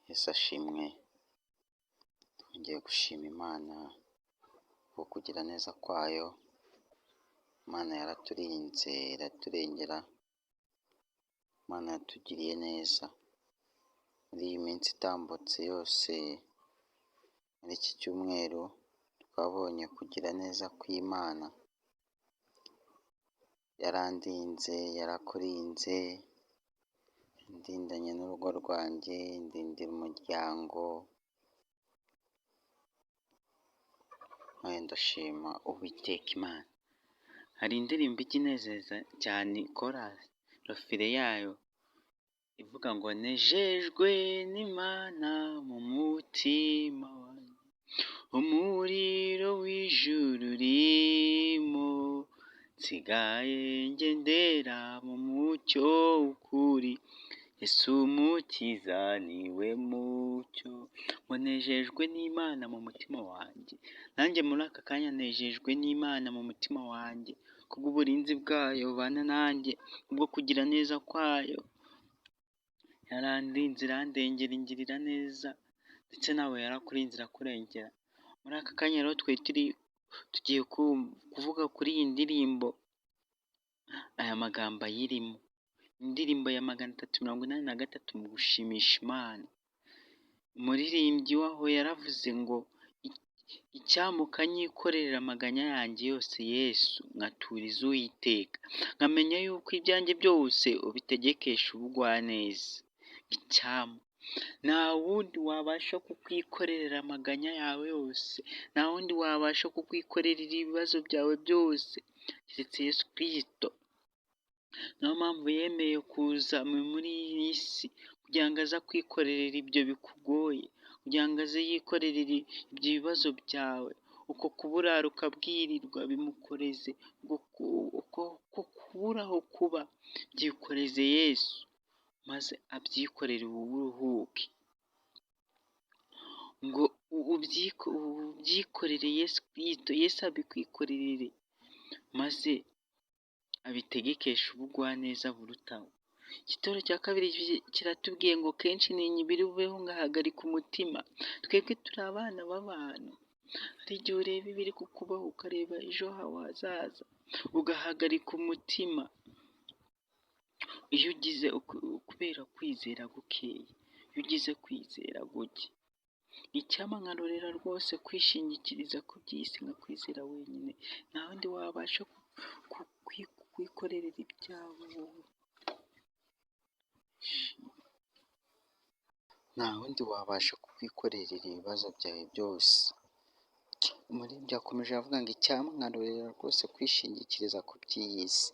Yesu ashimwe, twongeye gushima Imana ku kugira neza kwayo. Imana yaraturinze iraturengera, Imana yatugiriye neza muri iyi minsi itambutse yose. Muri iki cyumweru twabonye kugira neza kw'Imana, yarandinze, yarakurinze, indindanye n'urugo rwanjye, indindira umuryango. Ndashima Uwiteka Imana. Hari indirimbo ijya inezeza cyane, korasi, refire yayo ivuga ngo nejejwe n'Imana mu mutima wanjye, umuriro w'ijuru urimo, nsigaye ngendera mu mucyo w'ukuri, Yesu umukiza niwe mucyo. Ngo nejejwe n'Imana mu mutima wanjye. Nanjye muri aka kanya nejejwe n'Imana mu mutima wanjye, kubw'uburinzi bwayo bubana nanjye, kubwo kugira neza kwayo. Yarandinze, irandengera, ingirira neza, ndetse nawe yarakurinze irakurengera. Muri aka kanya rero tugiye kuvuga kuri iyi ndirimbo, aya magambo ayirimo. Indirimbo ya 383 mu gushimisha Imana. Umuririmbyi waho yaravuze ngo icyampa ukanyikorera amaganya yanjye yose Yesu, nkaturiza Uwiteka, nkamenya yuko ibyanjye byose ubitegekesha ubugwaneza. Icyampa nta wundi wabasha kukwikorera amaganya yawe yose, nta wundi wabasha kukwikorera ibibazo byawe byose keretse Yesu Kristo. Niyo mpamvu yemeye kuza muri iyi si kugira ngo aze kwikorera ibyo bikugoye, kugira ngo aze yikorerere ibyo bibazo byawe. Uko kuburara ukabwirirwa bimukoreze, uko kubura aho kuba byikoreze Yesu, maze abyikorere wowe uruhuke. Ngo ubyikorere Yesu Kristo, Yesu abikwikorerere, maze abitegekesha ubugwaneza burutaho. Igitoro cya kabiri kiratubwiye ngo kenshi ntinya ibiri bubeho ngahagarika umutima. Twebwe turi abana b'abantu, hari igihe ureba ibiri kukubaho ukareba ejo hawe hazaza ugahagarika umutima. Iyo ugize kubera kwizera gukeya, iyo ugize kwizera guke, icyampa nkarorera rwose kwishingikiriza ku by'isi nkakwizera wenyine, nta wundi wabasha kwikorerera ibyawe wowe. Nta wundi wabasha kukwikorerera ibibazo byawe byose. Umuririmbyi akomeje avuga ngo icyampa nkarorera rwose kwishingikiriza ku by'iyi si.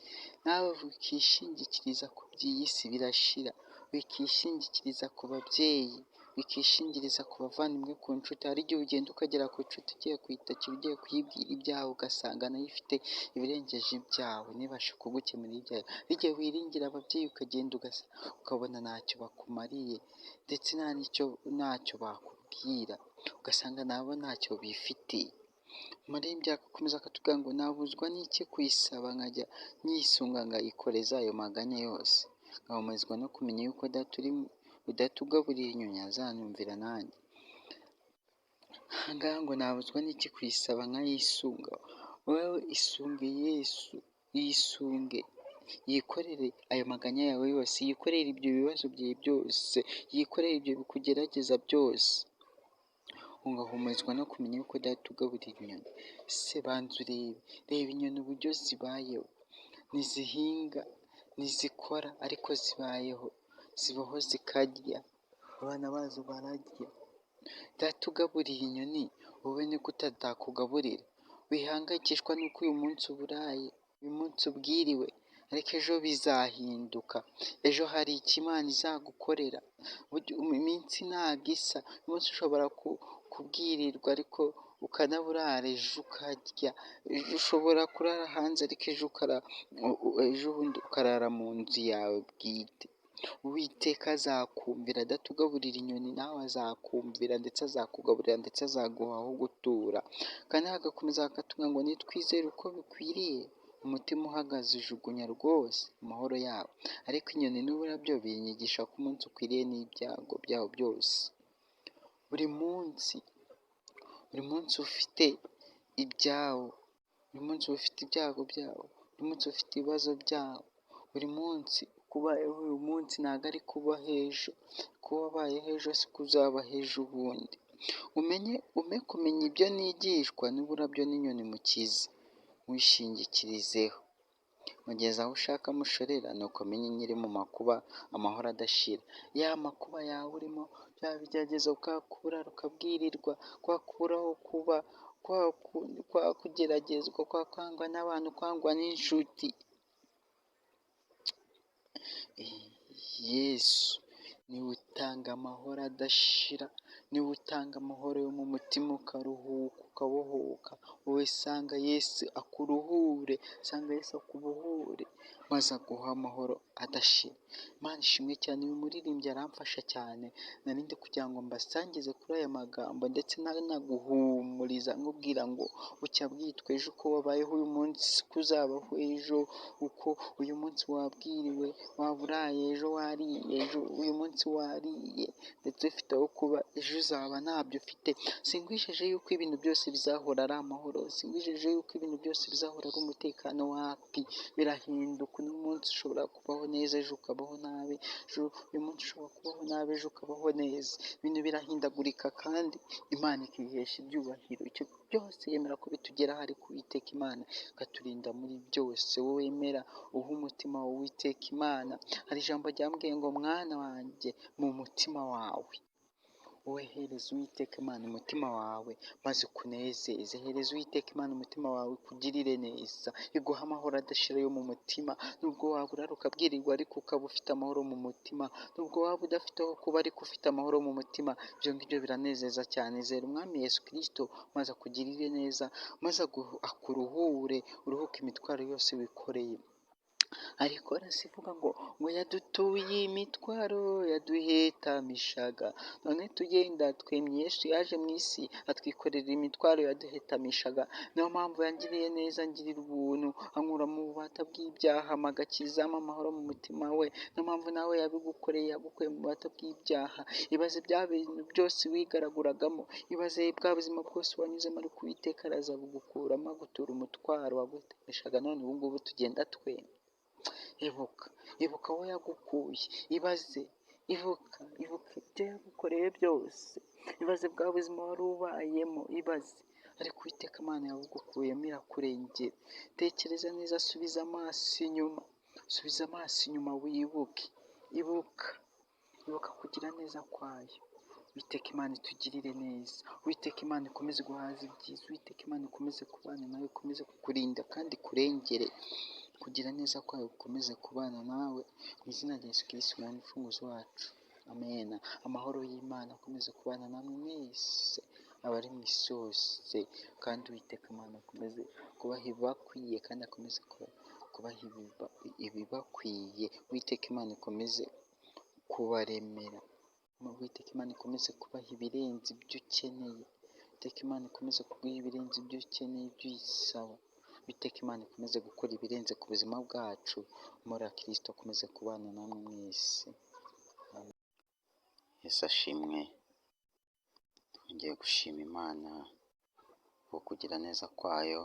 Nawe wikishingikiriza ku by'iyi si, birashira. Wikishingikiriza ku babyeyi, wikishingikiriza ku bavandimwe, ku nshuti. Hari igihe ugenda ukagera ku nshuti ugiye kuyitakira, ugiye kuyibwira ibyawe, ugasanga nayo ifite ibirengeje ibyawe, ntibashe kugukemurira ibyawe. Igihe wiringira ababyeyi ukagenda ukabona ntacyo bakumariye, ndetse ntacyo bakubwira, ugasanga nabo ntacyo bifitiye. Umuririmbyi agakomeza akatubwira ngo nabuzwa n'iki kuyisaba nkajya nyisunga ngayikoreza ayo maganya yose, nkahumezwa no kumenya yuko udatugaburira inyoni azanyumvira nanjye. Ahangaha ngo nabuzwa n'iki kuyisaba nkayisunga. Wowe isunge Yesu, yisunge, yikorere ayo maganya yawe yose, yikorere ibyo bibazo byawe byose, yikorere ibyo bikugerageza byose, ugahumezwa no kumenya yuko udatugaburira inyoni. Se banza reba inyoni uburyo zibayeho, ntizihinga, ntizikora, ariko zibaho zikarya, abana bazo bararya. Datugaburiye inyoni, wowe niko utakugaburira. Wihangayikishwa n'uko uyu munsi uburaye, uyu munsi ubwiriwe, ariko ejo bizahinduka. Ejo hari icyo Imana izagukorera. Iminsi ntabwo isa. Uyu munsi ushobora kubwirirwa ariko ukanaburara, ejo ukarya. Ejo ushobora kurara hanze ariko ejo bundi ukarara mu nzu yawe bwite. Uwiteka azakumvira, adatugaburira inyoni nawe azakumvira, ndetse azakugaburira, ndetse azaguha aho gutura. Kandi agakomeza akatubwira ngo nitwizere uko bikwiriye, umutima uhagaze ujugunya rwose amahoro yawo. Ariko inyoni n'uburabyo binyigisha ko umunsi ukwiriye n'ibyago byawo byose. buri munsi, buri munsi ufite ibyawo, buri munsi ufite ibyago byawo, buri munsi ufite ibibazo byawo, buri munsi kubayeho uyu munsi ntabwo ari kubaho ejo, kuba wabayeho ejo si ko uzabaho ejo bundi. Kumenya ibyo nigishwa n'uburabyo n'inyoni mu kizi, wishingikirizeho. Mugeze aho ushaka mushorera, ni uko menye nyiri mu makuba, amahoro adashira. Ya makuba yawe urimo, bya bigeragezo, kwa kubura ukabwirirwa, kwa kuburaho kuba, kwa kugeragezwa, kwa kwangwa n'abantu, kwangwa n'inshuti, Yesu niwe utanga amahoro adashira, niwe utanga amahoro yo mu mutima ukaruhuka, ukabohoka. Wowe sanga Yesu akuruhure, sanga Yesu akubohure, maze aguha amahoro adashira. Imana ishimwe cyane, uyu muririmbyi aramfasha cyane, narindi kugira ngo mbasangize kuri aya magambo, ndetse nanaguhumuriza nkubwira ngo bucya bwitwa ejo. Uko wabayeho uyu munsi siko uzabaho ejo, uko uyu munsi wabwiriwe, waba uraye ejo wariye, ejo uyu munsi wariye ndetse ufite aho kuba, ejo uzaba ntabyo ufite. Singwisheje yuko ibintu byose bizahora ari amahoro, singwisheje yuko ibintu byose bizahora ari umutekano. Wapi, birahinduka. Uyu munsi ushobora kubaho neza, ejo ukabaho nabi, uyu munsi ushobora kubaho nabi, ejo ukabaho neza. Ibintu birahindagurika kandi Imana ikihesha ibyubahiro. Icyo byose yemera ko bitugeraho, ariko Uwiteka Imana ikaturinda muri byose. Wowe wemera uha umutima wawe Uwiteka Imana. Hari ijambo ryambwiye ngo mwana wanjye, mu mutima wawe wowe hereza Uwiteka Imana umutima wawe, maze ukunezeze. Hereza Uwiteka Imana umutima wawe, ukugirire neza, iguha amahoro adashira yo mu mutima. Nubwo waba urara ukabwirirwa, ariko ukaba ufite amahoro mu mutima. Nubwo waba udafite aho kuba, ariko ufite amahoro mu mutima. Ibyo ngibyo biranezeza cyane. Zera Umwami Yesu Kristo, maze akugirire neza, maze akuruhure, uruhuke imitwaro yose wikoreye. Ariko arasivuga ngo yadutuye imitwaro yaduhetamishaga, none tugenda twemye Yesu yaje mu isi atwikorera imitwaro yaduhetamishaga. Niyo mpamvu yangiriye neza, ngirira ubuntu, ankura mu bubata bw'ibyaha, agakizamo amahoro mu mutima we. Niyo mpamvu nawe yabigukoreye, yagukuye mu bubata bw'ibyaha. Ibaze bya bintu byose wigaraguragamo, ibaze bwa buzima bwose wanyuzemo, ariko Uwiteka araza bugukuramo, agutura umutwaro waguhetamishaga. None ubu ngubu tugenda twemye. Ibuka aho yagukuye, ibuka ibyo yagukoreye byose, ibaze bwa buzima wari ubayemo, ariko Uwiteka Imana yabugukuyemo, irakurengera. Tekereza neza, subiza amaso inyuma, wibuke, ibuka kugira neza kwayo. Uwiteka Imana itugirire neza, Uwiteka Imana ikomeze guhaza ibyiza, Uwiteka Imana ikomeze kubana nawe, ikomeze kukurinda kandi kurengere. Kugira neza kwayo gukomeze kubana nawe, mu izina rya Yesu Kristo umwami n'umucunguzi wacu, amen. Amahoro y'Imana akomeze kubana namwe mwese, abari mu isi hose, kandi Uwiteka Imana akomeze kubaha ibibakwiye, kandi akomeze kubaha ibibakwiye. Uwiteka Imana ikomeze kubaremera, Uwiteka Imana ikomeze kubaha ibirenze ibyo ukeneye, Uwiteka Imana ikomeze kuguha ibirenze ibyo ukeneye, ibyo uyisaba. Uwiteka Imana ikomeze gukora ibirenze ku buzima bwacu, muri Kristo akomeze kubana namwe mwese. Yesu ashimwe. Twongeye gushima Imana ku kugira neza kwayo.